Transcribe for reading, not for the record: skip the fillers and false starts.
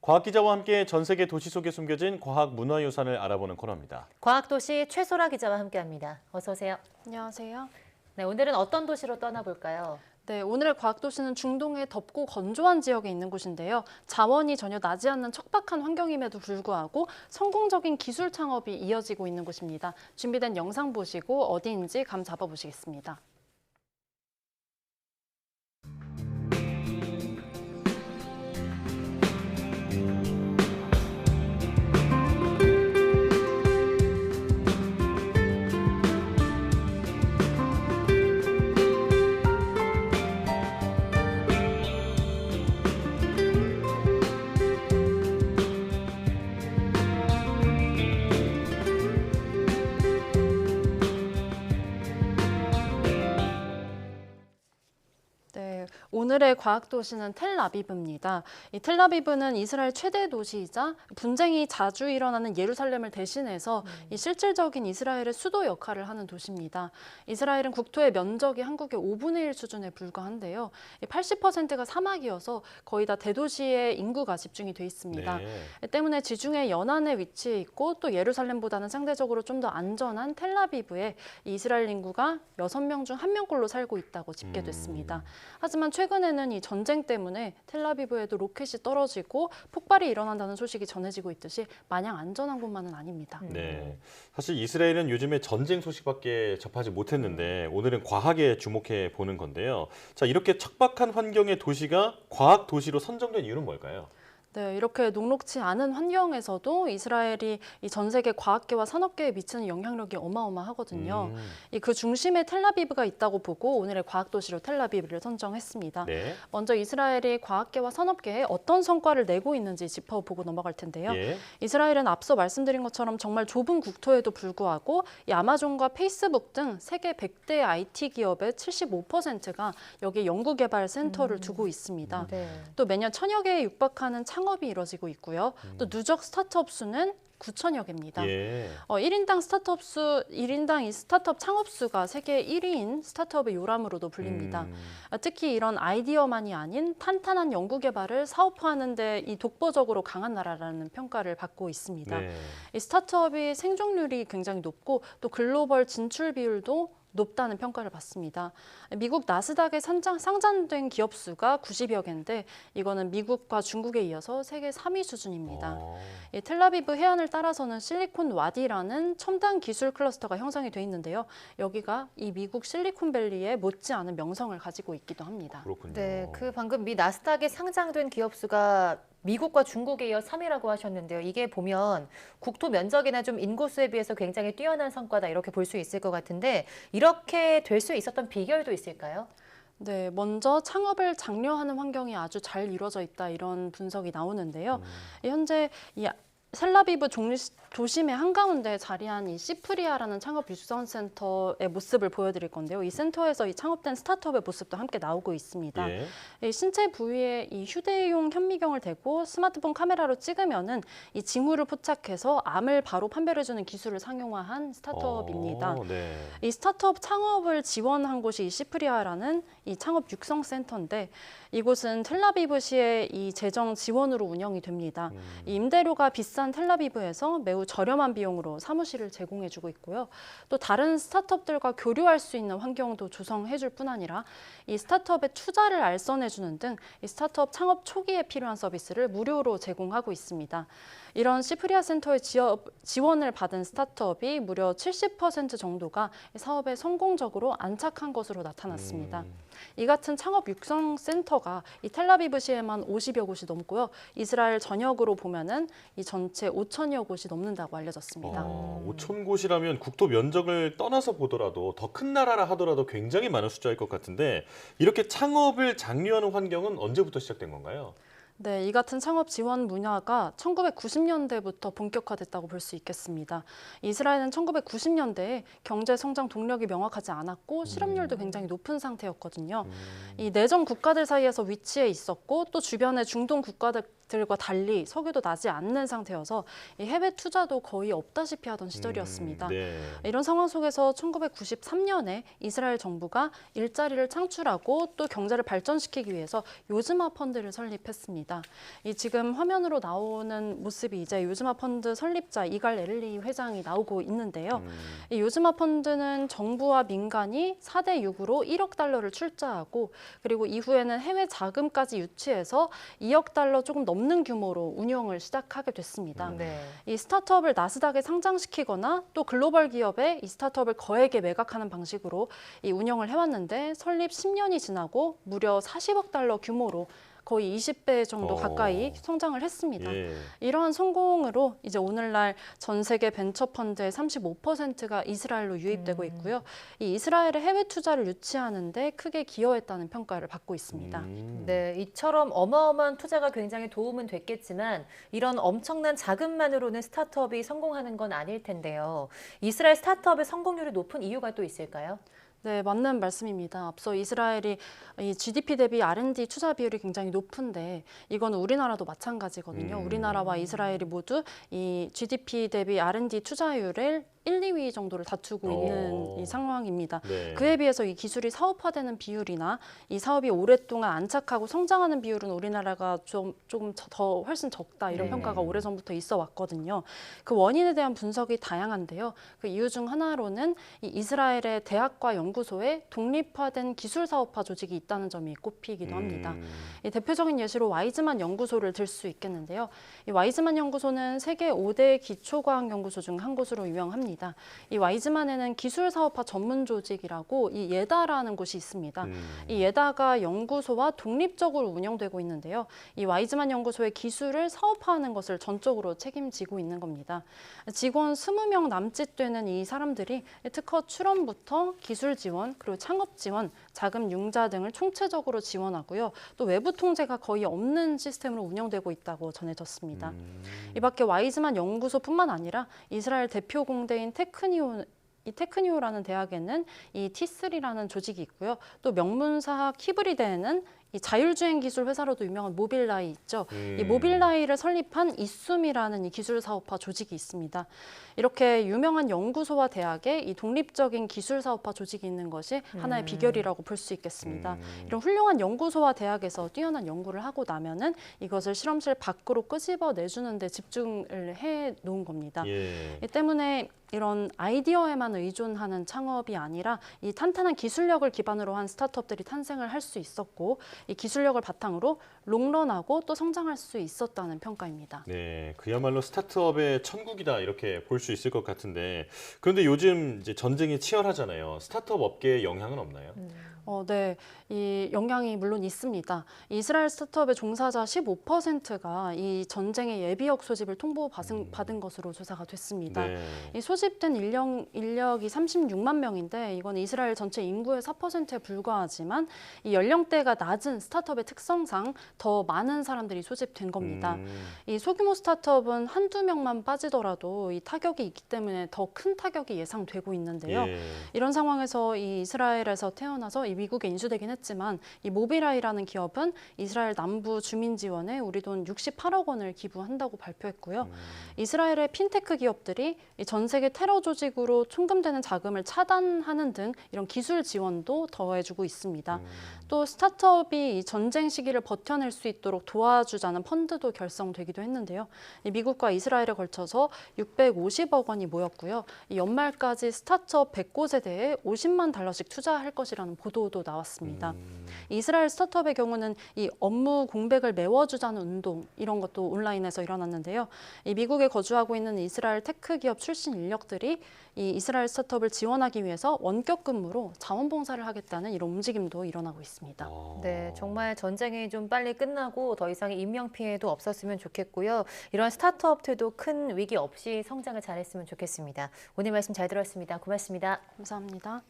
과학기자와 함께 전 세계 도시 속에 숨겨진 과학 문화유산을 알아보는 코너입니다. 과학도시 최소라 기자와 함께합니다. 어서 오세요. 안녕하세요. 네, 오늘은 어떤 도시로 떠나볼까요? 네, 오늘의 과학도시는 중동의 덥고 건조한 지역에 있는 곳인데요. 자원이 전혀 나지 않는 척박한 환경임에도 불구하고 성공적인 기술 창업이 이어지고 있는 곳입니다. 준비된 영상 보시고 어디인지 감 잡아보시겠습니다. 네, 오늘의 과학도시는 텔아비브입니다. 이 텔아비브는 이스라엘 최대 도시이자 분쟁이 자주 일어나는 예루살렘을 대신해서 이 실질적인 이스라엘의 수도 역할을 하는 도시입니다. 이스라엘은 국토의 면적이 한국의 5분의 1 수준에 불과한데요. 80%가 사막이어서 거의 다 대도시의 인구가 집중이 돼 있습니다. 때문에 지중해 연안에 위치해 있고 또 예루살렘보다는 상대적으로 좀 더 안전한 텔아비브에 이스라엘 인구가 6명 중 1명꼴로 살고 있다고 집계됐습니다. 하지만 최근에는 이 전쟁 때문에 텔아비브에도 로켓이 떨어지고 폭발이 일어난다는 소식이 전해지고 있듯이 마냥 안전한 곳만은 아닙니다. 네, 사실 이스라엘은 요즘에 전쟁 소식밖에 접하지 못했는데 오늘은 과학에 주목해 보는 건데요. 자, 이렇게 척박한 환경의 도시가 과학 도시로 선정된 이유는 뭘까요? 네, 이렇게 녹록지 않은 환경에서도 이스라엘이 이 전 세계 과학계와 산업계에 미치는 영향력이 어마어마하거든요. 이 그 중심에 텔아비브가 있다고 보고 오늘의 과학도시로 텔아비브를 선정했습니다. 네. 먼저 이스라엘이 과학계와 산업계에 어떤 성과를 내고 있는지 짚어보고 넘어갈 텐데요. 예. 이스라엘은 앞서 말씀드린 것처럼 정말 좁은 국토에도 불구하고 이 아마존과 페이스북 등 세계 100대 IT 기업의 75%가 여기 연구개발 센터를 두고 있습니다. 네. 또 매년 1000여 개에 육박하는 창업이 이뤄지고 있고요. 또 누적 스타트업 수는 9천여 개입니다. 예. 1인당 이 스타트업 창업 수가 세계 1위인 스타트업의 요람으로도 불립니다. 특히 이런 아이디어만이 아닌 탄탄한 연구 개발을 사업화하는 데 이 독보적으로 강한 나라라는 평가를 받고 있습니다. 네. 이 스타트업이 생존율이 굉장히 높고 또 글로벌 진출 비율도 높다는 평가를 받습니다. 미국 나스닥에 상장된 기업 수가 90여 개인데 이거는 미국과 중국에 이어서 세계 3위 수준입니다. 이 텔아비브 해안을 따라서는 실리콘 와디라는 첨단 기술 클러스터가 형성이 돼 있는데요. 여기가 이 미국 실리콘밸리에 못지않은 명성을 가지고 있기도 합니다. 그렇군요. 네, 그 방금 미 나스닥에 상장된 기업 수가 미국과 중국에 이어 3위라고 하셨는데요. 이게 보면 국토 면적이나 좀 인구수에 비해서 굉장히 뛰어난 성과다 이렇게 볼 수 있을 것 같은데 이렇게 될 수 있었던 비결도 있을까요? 네, 먼저 창업을 장려하는 환경이 아주 잘 이루어져 있다 이런 분석이 나오는데요. 현재 이 텔아비브 도심의 한가운데 자리한 이 시프리아라는 창업 유치원 센터의 모습을 보여드릴 건데요. 이 센터에서 이 창업된 스타트업의 모습도 함께 나오고 있습니다. 예. 이 신체 부위에 이 휴대용 현미경을 대고 스마트폰 카메라로 찍으면은 이 징후를 포착해서 암을 바로 판별해주는 기술을 상용화한 스타트업입니다. 네. 이 스타트업 창업을 지원한 곳이 이 시프리아라는 이 창업 육성 센터인데 이곳은 텔아비브시의 이 재정 지원으로 운영이 됩니다. 이 임대료가 비싼 텔아비브에서 매우 저렴한 비용으로 사무실을 제공해주고 있고요. 또 다른 스타트업들과 교류할 수 있는 환경도 조성해줄 뿐 아니라 이 스타트업의 투자를 알선해주는 등 이 스타트업 창업 초기에 필요한 서비스를 무료로 제공하고 있습니다. 이런 시프리아 센터의 지원을 받은 스타트업이 무려 70% 정도가 사업에 성공적으로 안착한 것으로 나타났습니다. 이 같은 창업 육성 센터가 이 텔아비브시에만 50여 곳이 넘고요. 이스라엘 전역으로 보면은 이 전체 5천여 곳이 넘는다고 알려졌습니다. 5천 곳이라면 국토 면적을 떠나서 보더라도 더 큰 나라라 하더라도 굉장히 많은 숫자일 것 같은데 이렇게 창업을 장려하는 환경은 언제부터 시작된 건가요? 네, 이 같은 창업 지원 문화가 1990년대부터 본격화됐다고 볼 수 있겠습니다. 이스라엘은 1990년대에 경제 성장 동력이 명확하지 않았고 실업률도 굉장히 높은 상태였거든요. 이 내전 국가들 사이에서 위치해 있었고 또 주변의 중동 국가들 들과 달리 석유도 나지 않는 상태여서 이 해외 투자도 거의 없다시피 하던 시절이었습니다. 네. 이런 상황 속에서 1993년에 이스라엘 정부가 일자리를 창출하고 또 경제를 발전시키기 위해서 요즈마 펀드를 설립했습니다. 이 지금 화면으로 나오는 모습이 이제 요즈마 펀드 설립자 이갈 에를리 회장이 나오고 있는데요. 이 요즈마 펀드는 정부와 민간이 4대 6으로 1억 달러를 출자하고 그리고 이후에는 해외 자금까지 유치해서 2억 달러 조금 넘는 규모로 운영을 시작하게 됐습니다. 네. 이 스타트업을 나스닥에 상장시키거나 또 글로벌 기업에 이 스타트업을 거액에 매각하는 방식으로 이 운영을 해왔는데 설립 10년이 지나고 무려 40억 달러 규모로 거의 20배 정도 가까이 성장을 했습니다. 예. 이러한 성공으로 이제 오늘날 전 세계 벤처 펀드의 35%가 이스라엘로 유입되고 있고요. 이 이스라엘의 해외 투자를 유치하는데 크게 기여했다는 평가를 받고 있습니다. 네, 이처럼 어마어마한 투자가 굉장히 도움은 됐겠지만 이런 엄청난 자금만으로는 스타트업이 성공하는 건 아닐 텐데요. 이스라엘 스타트업의 성공률이 높은 이유가 또 있을까요? 네, 맞는 말씀입니다. 앞서 이스라엘이 이 GDP 대비 R&D 투자 비율이 굉장히 높은데 이건 우리나라도 마찬가지거든요. 우리나라와 이스라엘이 모두 이 GDP 대비 R&D 투자율을 1, 2위 정도를 다투고 있는 이 상황입니다. 네. 그에 비해서 이 기술이 사업화되는 비율이나 이 사업이 오랫동안 안착하고 성장하는 비율은 우리나라가 조금 더 훨씬 적다 이런 평가가 오래전부터 있어 왔거든요. 그 원인에 대한 분석이 다양한데요. 그 이유 중 하나로는 이 이스라엘의 대학과 연구소에 독립화된 기술 사업화 조직이 있다는 점이 꼽히기도 합니다. 이 대표적인 예시로 와이즈만 연구소를 들 수 있겠는데요. 이 와이즈만 연구소는 세계 5대 기초과학 연구소 중 한 곳으로 유명합니다. 이 와이즈만에는 기술 사업화 전문 조직이라고 이 예다라는 곳이 있습니다. 이 예다가 연구소와 독립적으로 운영되고 있는데요. 이 와이즈만 연구소의 기술을 사업화하는 것을 전적으로 책임지고 있는 겁니다. 직원 20명 남짓 되는 이 사람들이 특허 출원부터 기술 지원, 그리고 창업 지원, 자금 융자 등을 총체적으로 지원하고요. 또 외부 통제가 거의 없는 시스템으로 운영되고 있다고 전해졌습니다. 이 밖에 와이즈만 연구소뿐만 아니라 이스라엘 대표 공대인 테크니오라는 대학에는 이 T3라는 조직이 있고요. 또 명문사학 히브리대에는 이 자율주행 기술 회사로도 유명한 모빌라이 있죠. 이 모빌라이를 설립한 이숨이라는 이 기술 사업화 조직이 있습니다. 이렇게 유명한 연구소와 대학에 이 독립적인 기술 사업화 조직이 있는 것이 하나의 비결이라고 볼 수 있겠습니다. 이런 훌륭한 연구소와 대학에서 뛰어난 연구를 하고 나면은 이것을 실험실 밖으로 끄집어 내주는 데 집중을 해 놓은 겁니다. 예. 이 때문에 이런 아이디어에만 의존하는 창업이 아니라 이 탄탄한 기술력을 기반으로 한 스타트업들이 탄생을 할 수 있었고 이 기술력을 바탕으로 롱런하고 또 성장할 수 있었다는 평가입니다. 네, 그야말로 스타트업의 천국이다 이렇게 볼 수 있을 것 같은데 그런데 요즘 이제 전쟁이 치열하잖아요. 스타트업 업계에 영향은 없나요? 네, 이 영향이 물론 있습니다. 이스라엘 스타트업의 종사자 15%가 이 전쟁의 예비역 소집을 통보받은 것으로 조사가 됐습니다. 네. 이 소집된 인력이 36만 명인데 이건 이스라엘 전체 인구의 4%에 불과하지만 이 연령대가 낮은 스타트업의 특성상 더 많은 사람들이 소집된 겁니다. 이 소규모 스타트업은 한두 명만 빠지더라도 이 타격이 있기 때문에 더 큰 타격이 예상되고 있는데요. 예. 이런 상황에서 이 이스라엘에서 태어나서 이 미국에 인수되긴 했지만 이 모빌아이라는 기업은 이스라엘 남부 주민 지원에 우리 돈 68억 원을 기부한다고 발표했고요. 이스라엘의 핀테크 기업들이 전 세계 테러 조직으로 총금되는 자금을 차단하는 등 이런 기술 지원도 더해주고 있습니다. 또 스타트업이 이 전쟁 시기를 버텨낼 수 있도록 도와주자는 펀드도 결성되기도 했는데요. 이 미국과 이스라엘에 걸쳐서 650억 원이 모였고요. 이 연말까지 스타트업 100곳에 대해 50만 달러씩 투자할 것이라는 보도도 나왔습니다. 이스라엘 스타트업의 경우는 이 업무 공백을 메워주자는 운동 이런 것도 온라인에서 일어났는데요. 이 미국에 거주하고 있는 이스라엘 테크 기업 출신 인력들이 이 이스라엘 스타트업을 지원하기 위해서 원격 근무로 자원봉사를 하겠다는 이런 움직임도 일어나고 있습니다. 네, 정말 전쟁이 좀 빨리 끝나고 더 이상의 인명 피해도 없었으면 좋겠고요. 이런 스타트업들도 큰 위기 없이 성장을 잘했으면 좋겠습니다. 오늘 말씀 잘 들었습니다. 고맙습니다. 감사합니다.